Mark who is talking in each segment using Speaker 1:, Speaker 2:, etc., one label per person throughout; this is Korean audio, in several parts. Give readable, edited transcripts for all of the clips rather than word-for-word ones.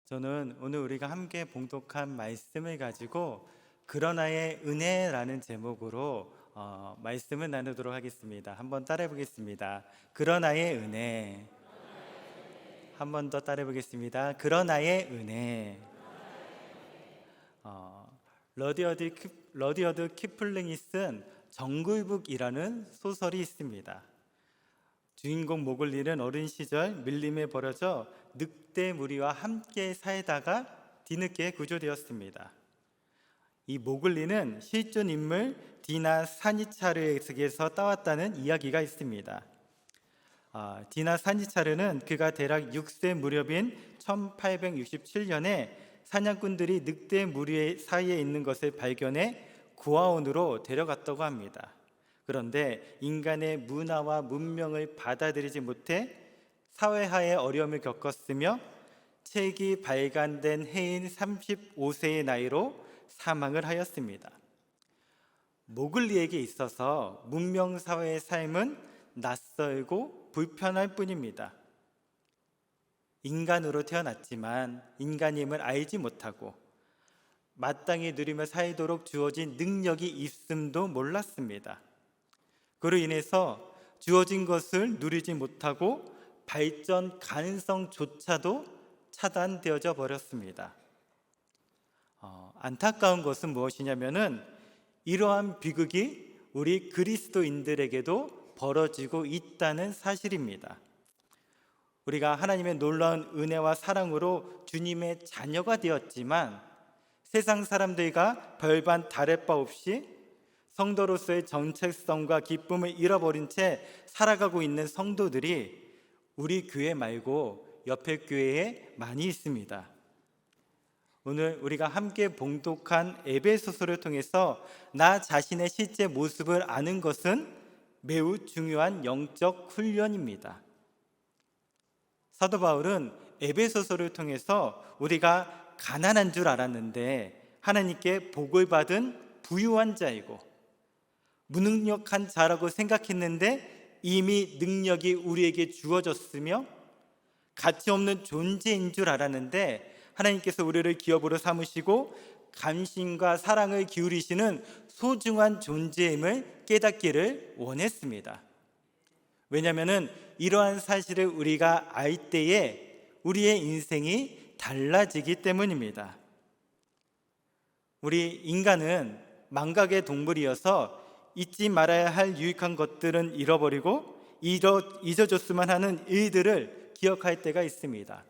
Speaker 1: 저는 오늘 우리가 함께 봉독한 말씀을 가지고 그러나의 은혜라는 제목으로 말씀을 나누도록 하겠습니다. 한번 따라해 보겠습니다. 그러나의 은혜. 한 번 더 따라해 보겠습니다. 그러나의 은혜. 러디어드 키플링이 쓴 정글북이라는 소설이 있습니다. 주인공 모글리는 어린 시절 밀림에 버려져 늑대 무리와 함께 살다가 뒤늦게 구조되었습니다. 이 모글리는 실존 인물 디나 사니차르에게서 따왔다는 이야기가 있습니다. 디나 사니차르는 그가 대략 6세 무렵인 1867년에 사냥꾼들이 늑대 무리 사이에 있는 것을 발견해 고아원으로 데려갔다고 합니다. 그런데 인간의 문화와 문명을 받아들이지 못해 사회화의 어려움을 겪었으며 책이 발간된 해인 35세의 나이로 사망을 하였습니다. 모글리에게 있어서 문명사회의 삶은 낯설고 불편할 뿐입니다. 인간으로 태어났지만 인간임을 알지 못하고 마땅히 누리며 살도록 주어진 능력이 있음도 몰랐습니다. 그로 인해서 주어진 것을 누리지 못하고 발전 가능성조차도 차단되어져 버렸습니다. 안타까운 것은 무엇이냐면은 이러한 비극이 우리 그리스도인들에게도 벌어지고 있다는 사실입니다. 우리가 하나님의 놀라운 은혜와 사랑으로 주님의 자녀가 되었지만 세상 사람들과 별반 다를 바 없이 성도로서의 정체성과 기쁨을 잃어버린 채 살아가고 있는 성도들이 우리 교회 말고 옆에 교회에 많이 있습니다. 오늘 우리가 함께 봉독한 에베소서를 통해서 나 자신의 실제 모습을 아는 것은 매우 중요한 영적 훈련입니다. 사도 바울은 에베소서를 통해서 우리가 가난한 줄 알았는데 하나님께 복을 받은 부유한 자이고 무능력한 자라고 생각했는데 이미 능력이 우리에게 주어졌으며 가치 없는 존재인 줄 알았는데 하나님께서 우리를 기업으로 삼으시고 감심과 사랑을 기울이시는 소중한 존재임을 깨닫기를 원했습니다. 왜냐하면 이러한 사실을 우리가 알 때에 우리의 인생이 달라지기 때문입니다. 우리 인간은 망각의 동물이어서 잊지 말아야 할 유익한 것들은 잃어버리고 잊어줬으면 하는 일들을 기억할 때가 있습니다.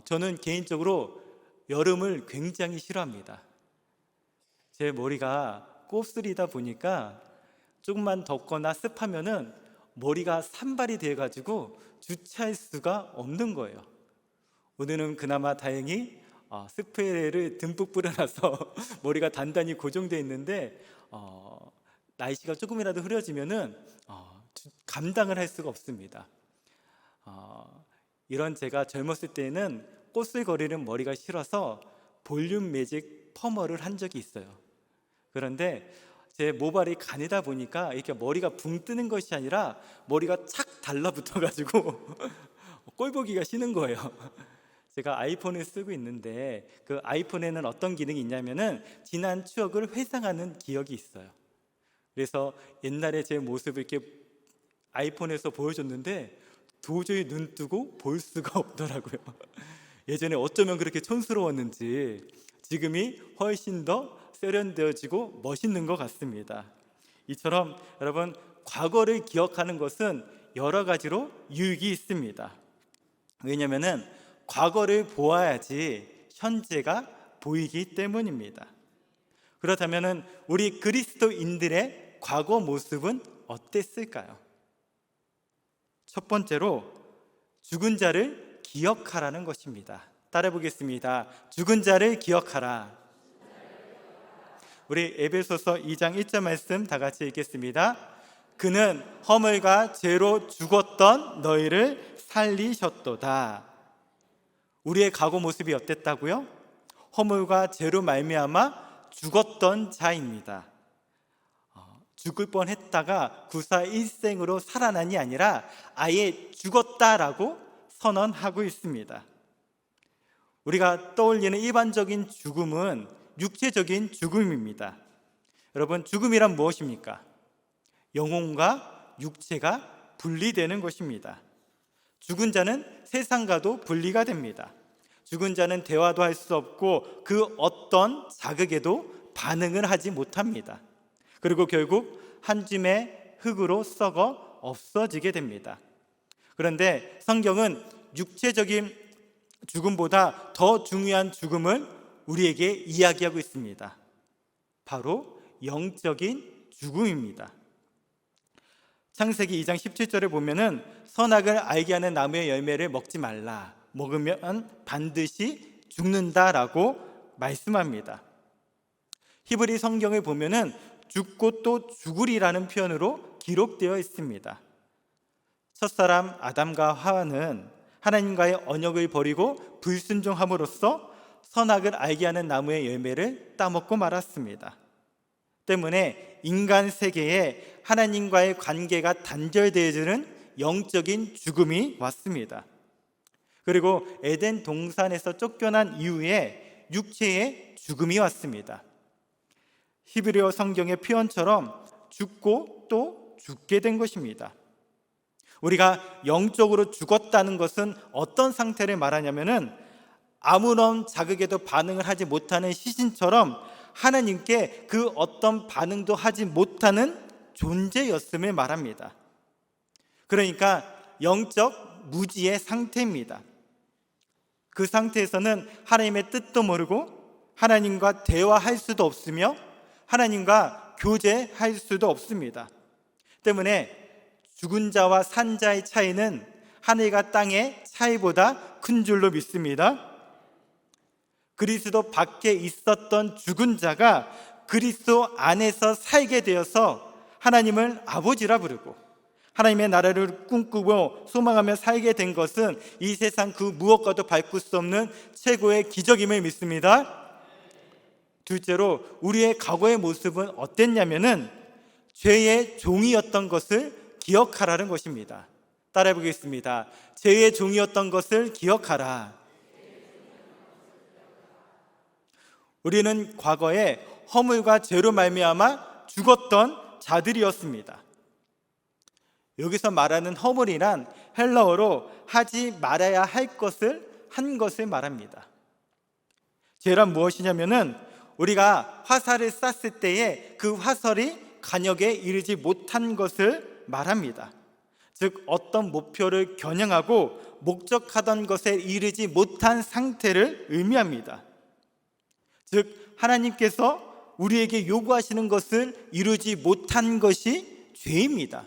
Speaker 1: 저는 개인적으로 여름을 굉장히 싫어합니다. 제 머리가 곱슬이다 보니까 조금만 덥거나 습하면은 머리가 산발이 돼가지고 주차할 수가 없는 거예요. 오늘은 그나마 다행히 스프레이를 듬뿍 뿌려놔서 머리가 단단히 고정되어 있는데 날씨가 조금이라도 흐려지면은 감당을 할 수가 없습니다. 이런 제가 젊었을 때는 꼬슬거리는 머리가 싫어서 볼륨 매직 퍼머를 한 적이 있어요. 그런데 제 모발이 가늘다 보니까 이렇게 머리가 붕 뜨는 것이 아니라 머리가 착 달라붙어가지고 꼴보기가 싫은 거예요. 제가 아이폰을 쓰고 있는데 그 아이폰에는 어떤 기능이 있냐면은 지난 추억을 회상하는 기억이 있어요. 그래서 옛날에 제 모습을 이렇게 아이폰에서 보여줬는데 도저히 눈 뜨고 볼 수가 없더라고요. 예전에 어쩌면 그렇게 촌스러웠는지 지금이 훨씬 더 세련되어지고 멋있는 것 같습니다. 이처럼 여러분 과거를 기억하는 것은 여러 가지로 유익이 있습니다. 왜냐하면 과거를 보아야지 현재가 보이기 때문입니다. 그렇다면 우리 그리스도인들의 과거 모습은 어땠을까요? 첫 번째로 죽은 자를 기억하라는 것입니다. 따라해 보겠습니다. 죽은 자를 기억하라. 우리 에베소서 2장 1절 말씀 다 같이 읽겠습니다. 그는 허물과 죄로 죽었던 너희를 살리셨도다. 우리의 과거 모습이 어땠다고요? 허물과 죄로 말미암아 죽었던 자입니다. 죽을 뻔했다가 구사일생으로 살아난이 아니라 아예 죽었다라고 선언하고 있습니다. 우리가 떠올리는 일반적인 죽음은 육체적인 죽음입니다. 여러분, 죽음이란 무엇입니까? 영혼과 육체가 분리되는 것입니다. 죽은 자는 세상과도 분리가 됩니다. 죽은 자는 대화도 할 수 없고 그 어떤 자극에도 반응을 하지 못합니다. 그리고 결국 한 줌의 흙으로 썩어 없어지게 됩니다. 그런데 성경은 육체적인 죽음보다 더 중요한 죽음을 우리에게 이야기하고 있습니다. 바로 영적인 죽음입니다. 창세기 2장 17절에 보면은 선악을 알게 하는 나무의 열매를 먹지 말라, 먹으면 반드시 죽는다라고 말씀합니다. 히브리 성경을 보면은 죽고 또 죽으리라는 표현으로 기록되어 있습니다. 첫사람 아담과 하와는 하나님과의 언약을 버리고 불순종함으로써 선악을 알게 하는 나무의 열매를 따먹고 말았습니다. 때문에 인간 세계에 하나님과의 관계가 단절되어지는 영적인 죽음이 왔습니다. 그리고 에덴 동산에서 쫓겨난 이후에 육체의 죽음이 왔습니다. 히브리어 성경의 표현처럼 죽고 또 죽게 된 것입니다. 우리가 영적으로 죽었다는 것은 어떤 상태를 말하냐면은 아무런 자극에도 반응을 하지 못하는 시신처럼 하나님께 그 어떤 반응도 하지 못하는 존재였음을 말합니다. 그러니까 영적 무지의 상태입니다. 그 상태에서는 하나님의 뜻도 모르고 하나님과 대화할 수도 없으며 하나님과 교제할 수도 없습니다. 때문에 죽은 자와 산 자의 차이는 하늘과 땅의 차이보다 큰 줄로 믿습니다. 그리스도 밖에 있었던 죽은 자가 그리스도 안에서 살게 되어서 하나님을 아버지라 부르고 하나님의 나라를 꿈꾸고 소망하며 살게 된 것은 이 세상 그 무엇과도 바꿀 수 없는 최고의 기적임을 믿습니다. 둘째로 우리의 과거의 모습은 어땠냐면은 죄의 종이었던 것을 기억하라는 것입니다. 따라해 보겠습니다. 죄의 종이었던 것을 기억하라. 우리는 과거에 허물과 죄로 말미암아 죽었던 자들이었습니다. 여기서 말하는 허물이란 헬라어로 하지 말아야 할 것을 한 것을 말합니다. 죄란 무엇이냐면은 우리가 화살을 쐈을 때에 그 화살이 간역에 이르지 못한 것을 말합니다. 즉 어떤 목표를 겨냥하고 목적하던 것에 이르지 못한 상태를 의미합니다. 즉 하나님께서 우리에게 요구하시는 것을 이루지 못한 것이 죄입니다.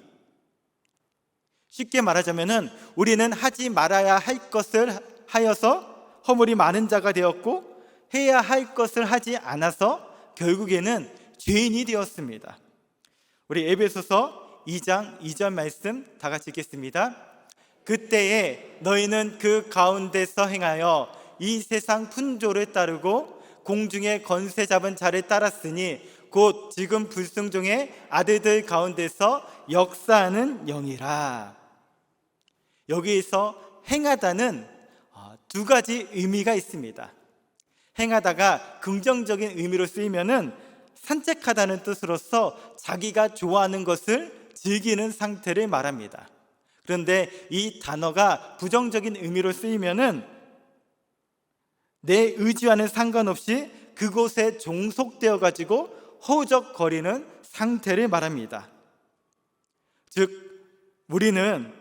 Speaker 1: 쉽게 말하자면은 우리는 하지 말아야 할 것을 하여서 허물이 많은 자가 되었고 해야 할 것을 하지 않아서 결국에는 죄인이 되었습니다. 우리 에베소서 2장 2절 말씀 다 같이 읽겠습니다. 그때에 너희는 그 가운데서 행하여 이 세상 풍조를 따르고 공중의 권세 잡은 자를 따랐으니 곧 지금 불순종의 아들들 가운데서 역사하는 영이라. 여기에서 행하다는 두 가지 의미가 있습니다. 행하다가 긍정적인 의미로 쓰이면은 산책하다는 뜻으로서 자기가 좋아하는 것을 즐기는 상태를 말합니다. 그런데 이 단어가 부정적인 의미로 쓰이면은 내 의지와는 상관없이 그곳에 종속되어 가지고 허우적거리는 상태를 말합니다. 즉 우리는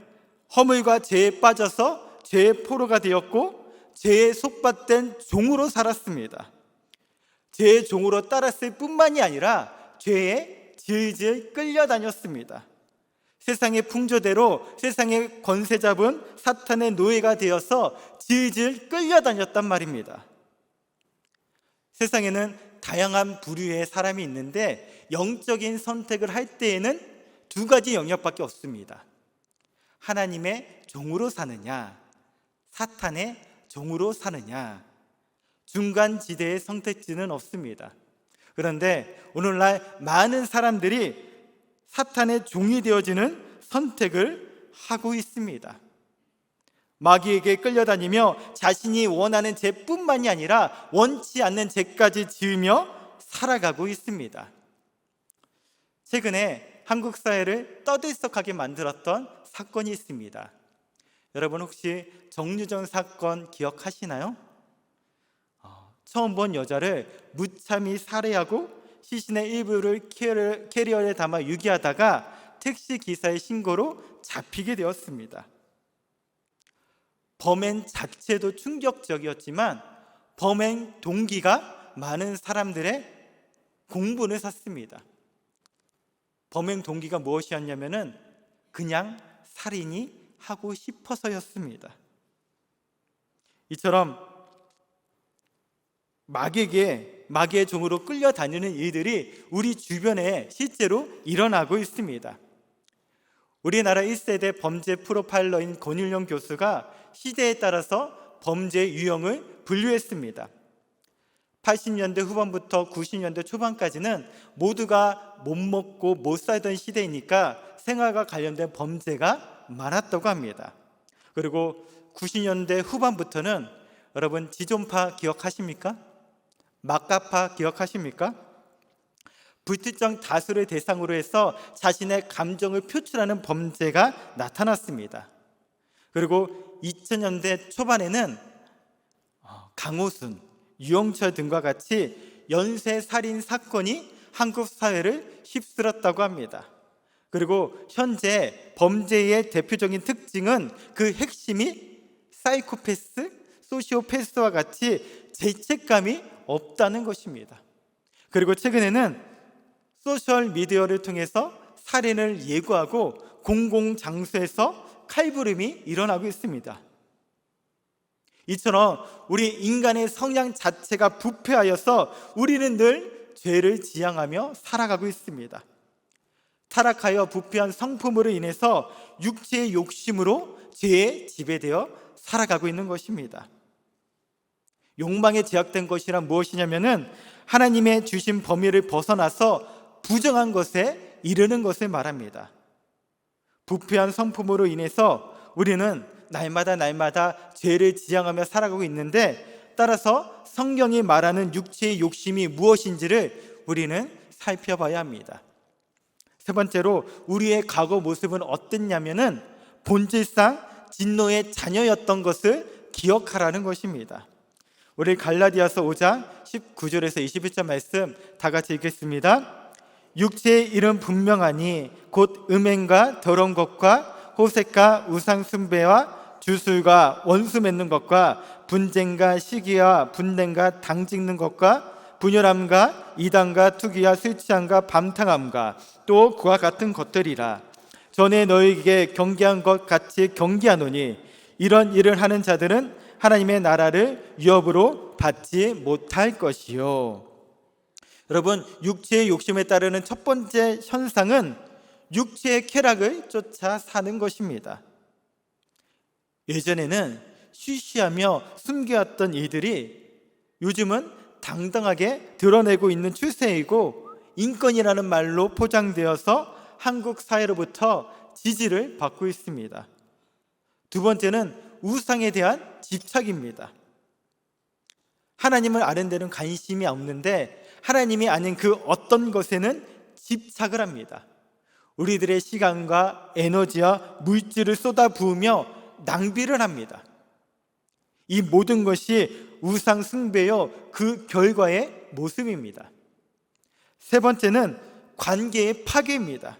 Speaker 1: 허물과 죄에 빠져서 죄의 포로가 되었고 죄에 속받된 종으로 살았습니다. 죄의 종으로 따랐을 뿐만이 아니라 죄에 질질 끌려다녔습니다. 세상의 풍조대로 세상의 권세 잡은 사탄의 노예가 되어서 질질 끌려다녔단 말입니다. 세상에는 다양한 부류의 사람이 있는데 영적인 선택을 할 때에는 두 가지 영역밖에 없습니다. 하나님의 종으로 사느냐, 사탄의 종으로 사느냐, 중간 지대의 선택지는 없습니다. 그런데 오늘날 많은 사람들이 사탄의 종이 되어지는 선택을 하고 있습니다. 마귀에게 끌려다니며 자신이 원하는 죄뿐만이 아니라 원치 않는 죄까지 지으며 살아가고 있습니다. 최근에 한국 사회를 떠들썩하게 만들었던 사건이 있습니다. 여러분 혹시 정유정 사건 기억하시나요? 처음 본 여자를 무참히 살해하고 시신의 일부를 캐리어에 담아 유기하다가 택시 기사의 신고로 잡히게 되었습니다. 범행 자체도 충격적이었지만 범행 동기가 많은 사람들의 공분을 샀습니다. 범행 동기가 무엇이었냐면은 그냥 살인이 하고 싶어서였습니다. 이처럼 마귀의 종으로 끌려다니는 일들이 우리 주변에 실제로 일어나고 있습니다. 우리나라 1세대 범죄 프로파일러인 권일용 교수가 시대에 따라서 범죄 유형을 분류했습니다. 80년대 후반부터 90년대 초반까지는 모두가 못 먹고 못 살던 시대이니까 생활과 관련된 범죄가 많았다고 합니다. 그리고 90년대 후반부터는 여러분 지존파 기억하십니까? 막가파 기억하십니까? 불특정 다수를 대상으로 해서 자신의 감정을 표출하는 범죄가 나타났습니다. 그리고 2000년대 초반에는 강호순, 유영철 등과 같이 연쇄살인 사건이 한국 사회를 휩쓸었다고 합니다. 그리고 현재 범죄의 대표적인 특징은 그 핵심이 사이코패스, 소시오패스와 같이 죄책감이 없다는 것입니다. 그리고 최근에는 소셜미디어를 통해서 살인을 예고하고 공공장소에서 칼부림이 일어나고 있습니다. 이처럼 우리 인간의 성향 자체가 부패하여서 우리는 늘 죄를 지향하며 살아가고 있습니다. 타락하여 부패한 성품으로 인해서 육체의 욕심으로 죄에 지배되어 살아가고 있는 것입니다. 욕망에 제약된 것이란 무엇이냐면은 하나님의 주신 범위를 벗어나서 부정한 것에 이르는 것을 말합니다. 부패한 성품으로 인해서 우리는 날마다 죄를 지향하며 살아가고 있는데, 따라서 성경이 말하는 육체의 욕심이 무엇인지를 우리는 살펴봐야 합니다. 세 번째로 우리의 과거 모습은 어땠냐면은 본질상 진노의 자녀였던 것을 기억하라는 것입니다. 우리 갈라디아서 5장 19절에서 21절 말씀 다 같이 읽겠습니다. 육체의 일은 분명하니 곧 음행과 더러운 것과 호색과 우상 숭배와 주술과 원수 맺는 것과 분쟁과 시기와 분냄과 당 찍는 것과 분열함과 이단과 투기와 술 취함과 밤탕함과 또 그와 같은 것들이라. 전에 너희에게 경계한 것 같이 경계하노니 이런 일을 하는 자들은 하나님의 나라를 위협으로 받지 못할 것이요. 여러분, 육체의 욕심에 따르는 첫 번째 현상은 육체의 쾌락을 쫓아 사는 것입니다. 예전에는 쉬쉬하며 숨겨왔던 일들이 요즘은 당당하게 드러내고 있는 추세이고, 인권이라는 말로 포장되어서 한국 사회로부터 지지를 받고 있습니다. 두 번째는 우상에 대한 집착입니다. 하나님을 아는 데는 관심이 없는데 하나님이 아닌 그 어떤 것에는 집착을 합니다. 우리들의 시간과 에너지와 물질을 쏟아부으며 낭비를 합니다. 이 모든 것이 우상 숭배요 그 결과의 모습입니다. 세 번째는 관계의 파괴입니다.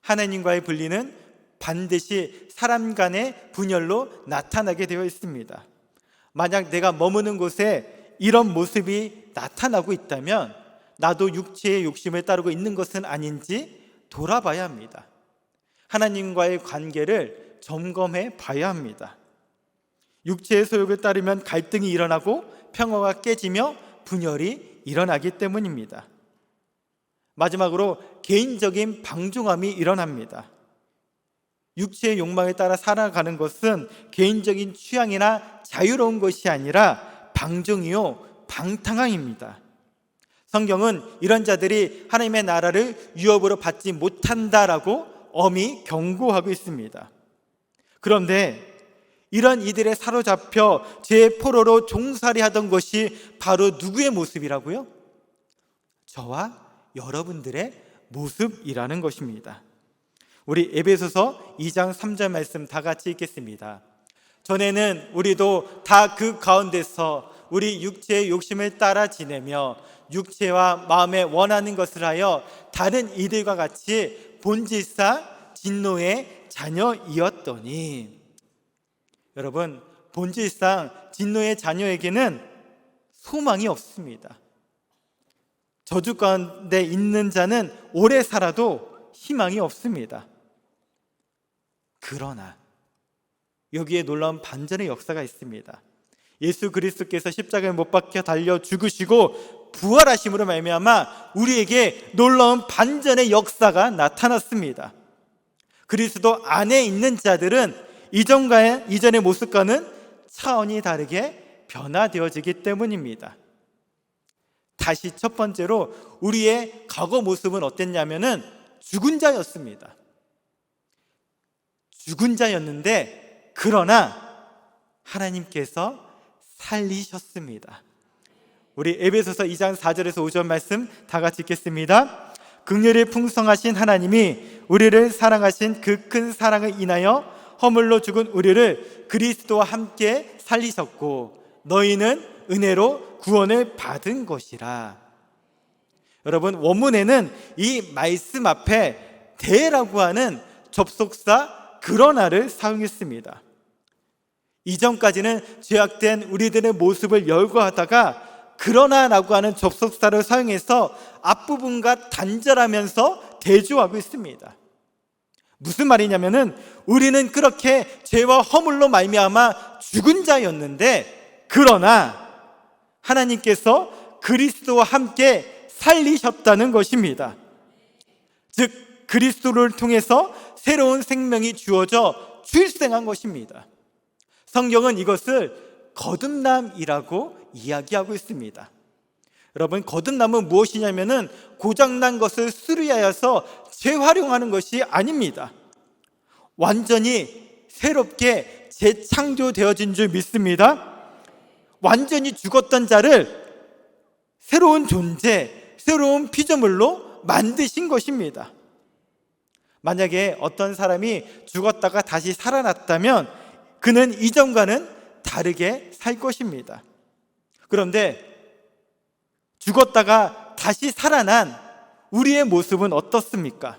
Speaker 1: 하나님과의 분리는 반드시 사람 간의 분열로 나타나게 되어 있습니다. 만약 내가 머무는 곳에 이런 모습이 나타나고 있다면 나도 육체의 욕심을 따르고 있는 것은 아닌지 돌아봐야 합니다. 하나님과의 관계를 점검해 봐야 합니다. 육체의 소욕을 따르면 갈등이 일어나고 평화가 깨지며 분열이 일어나기 때문입니다. 마지막으로 개인적인 방종함이 일어납니다. 육체의 욕망에 따라 살아가는 것은 개인적인 취향이나 자유로운 것이 아니라 방종이요 방탕함입니다. 성경은 이런 자들이 하나님의 나라를 위협으로 받지 못한다라고 엄히 경고하고 있습니다. 그런데 이런 이들에 사로잡혀 죄의 포로로 종살이 하던 것이 바로 누구의 모습이라고요? 저와 여러분들의 모습이라는 것입니다. 우리 에베소서 2장 3절 말씀 다 같이 읽겠습니다. 전에는 우리도 다 그 가운데서 우리 육체의 욕심을 따라 지내며 육체와 마음에 원하는 것을 하여 다른 이들과 같이 본질상 진노의 자녀이었더니, 여러분, 본질상 진노의 자녀에게는 소망이 없습니다. 저주 가운데 있는 자는 오래 살아도 희망이 없습니다. 그러나 여기에 놀라운 반전의 역사가 있습니다. 예수 그리스도께서 십자가에 못 박혀 달려 죽으시고 부활하심으로 말미암아 우리에게 놀라운 반전의 역사가 나타났습니다. 그리스도 안에 있는 자들은 이전의 모습과는 차원이 다르게 변화되어지기 때문입니다. 다시 첫 번째로 우리의 과거 모습은 어땠냐면은 죽은 자였습니다. 죽은 자였는데 그러나 하나님께서 살리셨습니다. 우리 에베소서 2장 4절에서 5절 말씀 다 같이 읽겠습니다. 긍휼이 풍성하신 하나님이 우리를 사랑하신 그 큰 사랑을 인하여 허물로 죽은 우리를 그리스도와 함께 살리셨고 너희는 은혜로 구원을 받은 것이라. 여러분, 원문에는 이 말씀 앞에 대라고 하는 접속사 그러나를 사용했습니다. 이전까지는 죄악된 우리들의 모습을 열거하다가 그러나라고 하는 접속사를 사용해서 앞부분과 단절하면서 대조하고 있습니다. 무슨 말이냐면은 우리는 그렇게 죄와 허물로 말미암아 죽은 자였는데 그러나 하나님께서 그리스도와 함께 살리셨다는 것입니다. 즉 그리스도를 통해서 새로운 생명이 주어져 출생한 것입니다. 성경은 이것을 거듭남이라고 이야기하고 있습니다. 여러분, 거듭남은 무엇이냐면은 고장난 것을 수리하여서 재활용하는 것이 아닙니다. 완전히 새롭게 재창조되어진 줄 믿습니다. 완전히 죽었던 자를 새로운 존재, 새로운 피조물로 만드신 것입니다. 만약에 어떤 사람이 죽었다가 다시 살아났다면 그는 이전과는 다르게 살 것입니다. 그런데 죽었다가 다시 살아난 우리의 모습은 어떻습니까?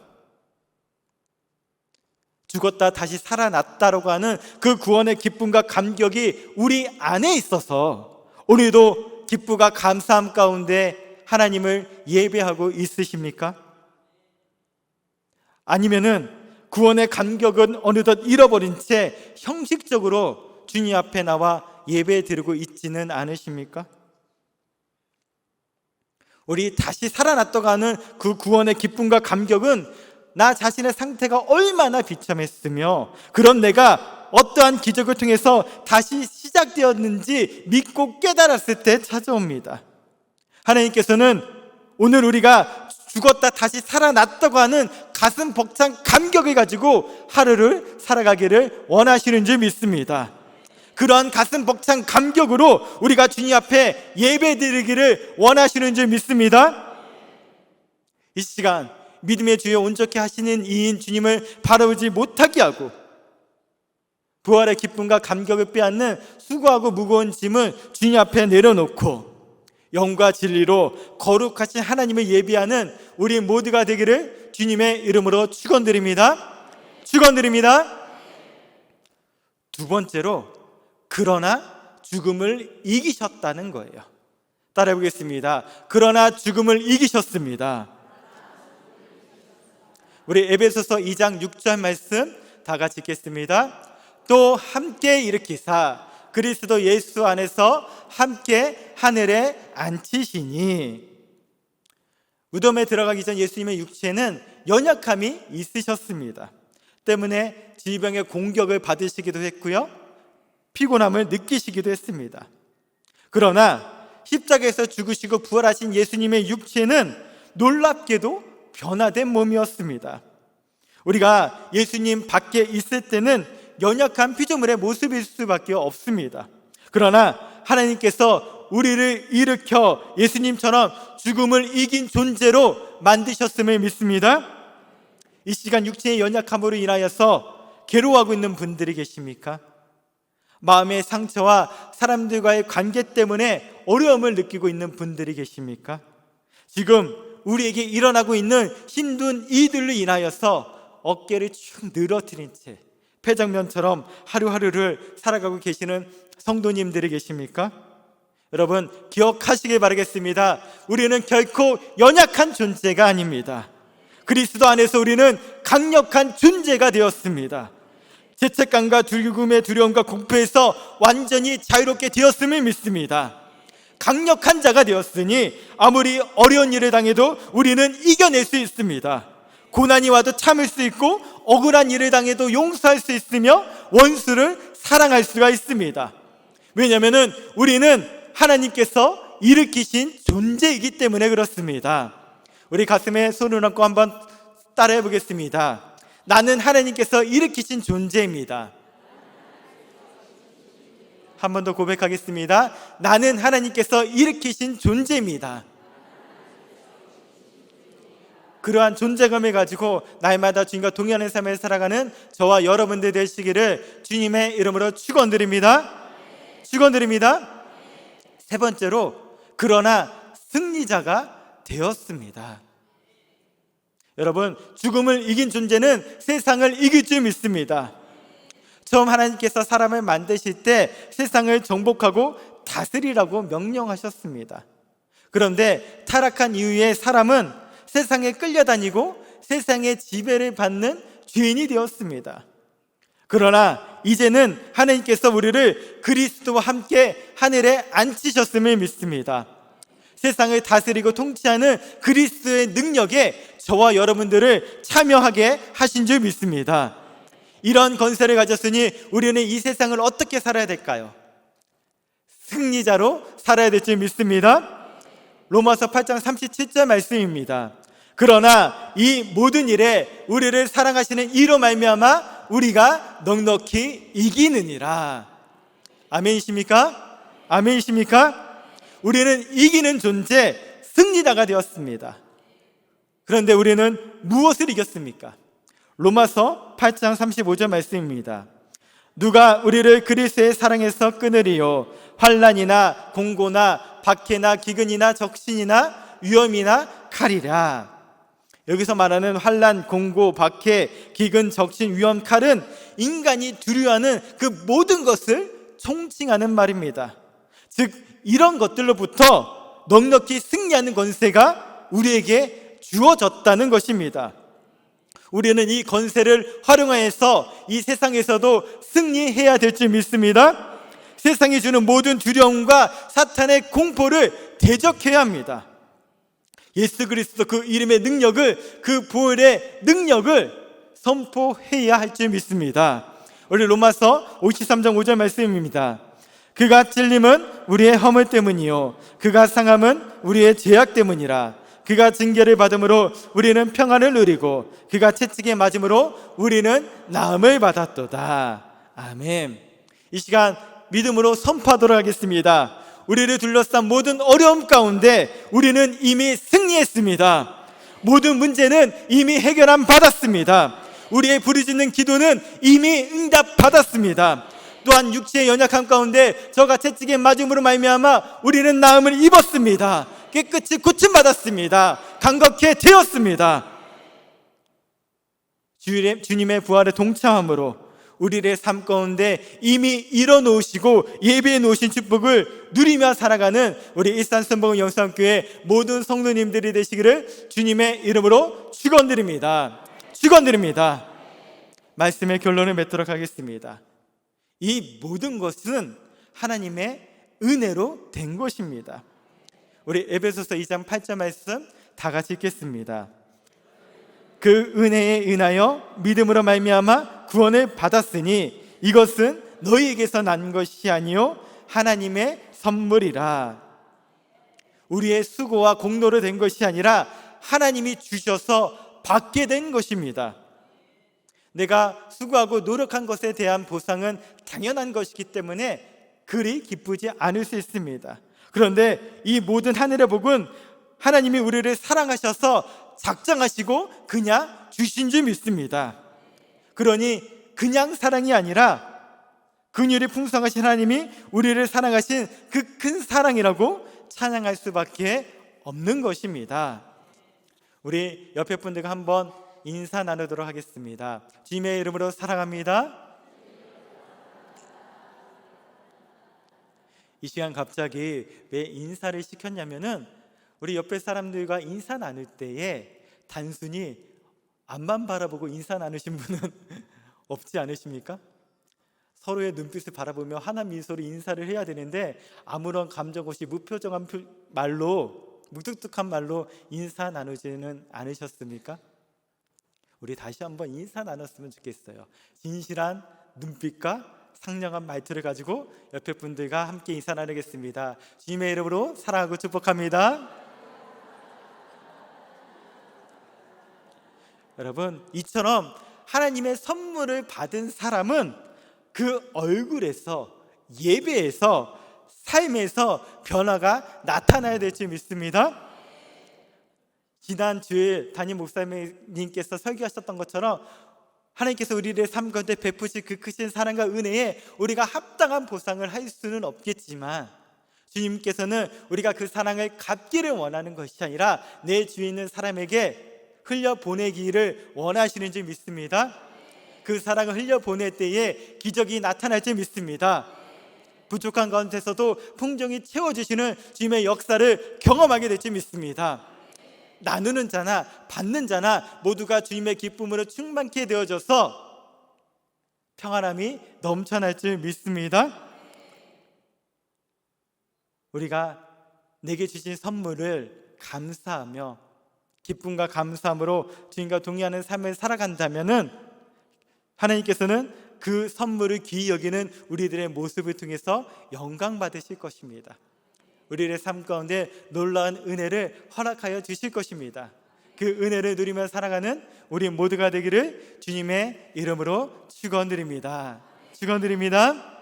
Speaker 1: 죽었다 다시 살아났다라고 하는 그 구원의 기쁨과 감격이 우리 안에 있어서 오늘도 기쁨과 감사함 가운데 하나님을 예배하고 있으십니까? 아니면은 구원의 감격은 어느덧 잃어버린 채 형식적으로 주님 앞에 나와 예배 드리고 있지는 않으십니까? 우리 다시 살아났다고 하는 그 구원의 기쁨과 감격은 나 자신의 상태가 얼마나 비참했으며 그런 내가 어떠한 기적을 통해서 다시 시작되었는지 믿고 깨달았을 때 찾아옵니다. 하나님께서는 오늘 우리가 죽었다 다시 살아났다고 하는 가슴 벅찬 감격을 가지고 하루를 살아가기를 원하시는 줄 믿습니다. 그러한 가슴 벅찬 감격으로 우리가 주님 앞에 예배드리기를 원하시는 줄 믿습니다. 이 시간 믿음의 주여 온전케 하시는 이인 주님을 바라보지 못하게 하고 부활의 기쁨과 감격을 빼앗는 수고하고 무거운 짐을 주님 앞에 내려놓고 영과 진리로 거룩하신 하나님을 예비하는 우리 모두가 되기를 주님의 이름으로 축원드립니다. 축원드립니다. 두 번째로 그러나 죽음을 이기셨다는 거예요. 따라해 보겠습니다. 그러나 죽음을 이기셨습니다. 우리 에베소서 2장 6절 말씀 다 같이 읽겠습니다. 또 함께 일으키사 그리스도 예수 안에서 함께 하늘에 앉히시니. 무덤에 들어가기 전 예수님의 육체는 연약함이 있으셨습니다. 때문에 질병의 공격을 받으시기도 했고요, 피곤함을 느끼시기도 했습니다. 그러나 십자가에서 죽으시고 부활하신 예수님의 육체는 놀랍게도 변화된 몸이었습니다. 우리가 예수님 밖에 있을 때는 연약한 피조물의 모습일 수밖에 없습니다. 그러나 하나님께서 우리를 일으켜 예수님처럼 죽음을 이긴 존재로 만드셨음을 믿습니다. 이 시간 육체의 연약함으로 인하여서 괴로워하고 있는 분들이 계십니까? 마음의 상처와 사람들과의 관계 때문에 어려움을 느끼고 있는 분들이 계십니까? 지금 우리에게 일어나고 있는 힘든 일들로 인하여서 어깨를 축 늘어뜨린 채 폐장면처럼 하루하루를 살아가고 계시는 성도님들이 계십니까? 여러분, 기억하시길 바라겠습니다. 우리는 결코 연약한 존재가 아닙니다. 그리스도 안에서 우리는 강력한 존재가 되었습니다. 죄책감과 죽음의 두려움과 공포에서 완전히 자유롭게 되었음을 믿습니다. 강력한 자가 되었으니 아무리 어려운 일을 당해도 우리는 이겨낼 수 있습니다. 고난이 와도 참을 수 있고 억울한 일을 당해도 용서할 수 있으며 원수를 사랑할 수가 있습니다. 왜냐하면 우리는 하나님께서 일으키신 존재이기 때문에 그렇습니다. 우리 가슴에 손을 얹고 한번 따라해 보겠습니다. 나는 하나님께서 일으키신 존재입니다. 한 번 더 고백하겠습니다. 나는 하나님께서 일으키신 존재입니다. 그러한 존재감을 가지고 날마다 주님과 동행하는 삶을 살아가는 저와 여러분들 되시기를 주님의 이름으로 축원드립니다. 축원드립니다. 세 번째로, 그러나 승리자가 되었습니다. 여러분, 죽음을 이긴 존재는 세상을 이길 줄 믿습니다. 처음 하나님께서 사람을 만드실 때 세상을 정복하고 다스리라고 명령하셨습니다. 그런데 타락한 이후에 사람은 세상에 끌려다니고 세상의 지배를 받는 죄인이 되었습니다. 그러나 이제는 하나님께서 우리를 그리스도와 함께 하늘에 앉히셨음을 믿습니다. 세상을 다스리고 통치하는 그리스도의 능력에 저와 여러분들을 참여하게 하신 줄 믿습니다. 이런 건설을 가졌으니 우리는 이 세상을 어떻게 살아야 될까요? 승리자로 살아야 될 줄 믿습니다. 로마서 8장 37절 말씀입니다. 그러나 이 모든 일에 우리를 사랑하시는 이로 말미암아 우리가 넉넉히 이기느니라. 아멘이십니까? 아멘이십니까? 우리는 이기는 존재, 승리자가 되었습니다. 그런데 우리는 무엇을 이겼습니까? 로마서 8장 35절 말씀입니다. 누가 우리를 그리스도의 사랑에서 끊으리요? 환난이나 공고나 박해나 기근이나 적신이나 위험이나 칼이라. 여기서 말하는 환난, 공고, 박해, 기근, 적신, 위험, 칼은 인간이 두려워하는 그 모든 것을 총칭하는 말입니다. 즉 이런 것들로부터 넉넉히 승리하는 권세가 우리에게 주어졌다는 것입니다. 우리는 이 권세를 활용해서 이 세상에서도 승리해야 될 줄 믿습니다. 세상이 주는 모든 두려움과 사탄의 공포를 대적해야 합니다. 예수 그리스도 그 이름의 능력을, 그 보혈의 능력을 선포해야 할 줄 믿습니다. 우리 로마서 53장 5절 말씀입니다. 그가 찔림은 우리의 허물 때문이요 그가 상함은 우리의 죄악 때문이라. 그가 징계를 받음으로 우리는 평안을 누리고 그가 채찍에 맞음으로 우리는 나음을 받았도다. 아멘. 이 시간 믿음으로 선포하도록 하겠습니다. 우리를 둘러싼 모든 어려움 가운데 우리는 이미 승리했습니다. 모든 문제는 이미 해결함 받았습니다. 우리의 부르짖는 기도는 이미 응답 받았습니다. 또한 육체의 연약함 가운데 저가 채찍에 맞음으로 말미암아 우리는 나음을 입었습니다. 깨끗이 고침받았습니다. 강건케 되었습니다. 주님의 부활에 동참함으로 우리의 삶 가운데 이미 이뤄놓으시고 예비해 놓으신 축복을 누리며 살아가는 우리 일산선봉 영성교회 모든 성도님들이 되시기를 주님의 이름으로 축원드립니다. 축원드립니다. 말씀의 결론을 맺도록 하겠습니다. 이 모든 것은 하나님의 은혜로 된 것입니다. 우리 에베소서 2장 8절 말씀 다 같이 읽겠습니다. 그 은혜에 인하여 믿음으로 말미암아 구원을 받았으니 이것은 너희에게서 난 것이 아니요 하나님의 선물이라. 우리의 수고와 공로로 된 것이 아니라 하나님이 주셔서 받게 된 것입니다. 내가 수고하고 노력한 것에 대한 보상은 당연한 것이기 때문에 그리 기쁘지 않을 수 있습니다. 그런데 이 모든 하늘의 복은 하나님이 우리를 사랑하셔서 작정하시고 그냥 주신 줄 믿습니다. 그러니 그냥 사랑이 아니라 긍휼이 풍성하신 하나님이 우리를 사랑하신 그 큰 사랑이라고 찬양할 수밖에 없는 것입니다. 우리 옆에 분들과 한번 인사 나누도록 하겠습니다. 주님의 이름으로 사랑합니다. 이 시간 갑자기 왜 인사를 시켰냐면은 우리 옆에 사람들과 인사 나눌 때에 단순히 앞만 바라보고 인사 나누신 분은 없지 않으십니까? 서로의 눈빛을 바라보며 환한 미소로 인사를 해야 되는데 아무런 감정 없이 무표정한 말로, 무뚝뚝한 말로 인사 나누지는 않으셨습니까? 우리 다시 한번 인사 나눴으면 좋겠어요. 진실한 눈빛과 상냥한 말투를 가지고 옆에 분들과 함께 인사 나누겠습니다. 주님의 이름으로 사랑하고 축복합니다. 여러분, 이처럼 하나님의 선물을 받은 사람은 그 얼굴에서, 예배에서, 삶에서 변화가 나타나야 될 줄 믿습니다. 지난 주일 담임 목사님께서 설교하셨던 것처럼 하나님께서 우리의 삶 가운데 베푸실 그 크신 사랑과 은혜에 우리가 합당한 보상을 할 수는 없겠지만 주님께서는 우리가 그 사랑을 갚기를 원하는 것이 아니라 내 주위에 있는 사람에게 흘려보내기를 원하시는 줄 믿습니다. 그 사랑을 흘려보낼 때에 기적이 나타날 줄 믿습니다. 부족한 가운데서도 풍성히 채워주시는 주님의 역사를 경험하게 될 줄 믿습니다. 나누는 자나 받는 자나 모두가 주님의 기쁨으로 충만케 되어져서 평안함이 넘쳐날 줄 믿습니다. 우리가 내게 주신 선물을 감사하며 기쁨과 감사함으로 주님과 동의하는 삶을 살아간다면은 하나님께서는 그 선물을 귀히 여기는 우리들의 모습을 통해서 영광 받으실 것입니다. 우리의 삶 가운데 놀라운 은혜를 허락하여 주실 것입니다. 그 은혜를 누리며 살아가는 우리 모두가 되기를 주님의 이름으로 축원드립니다. 축원드립니다.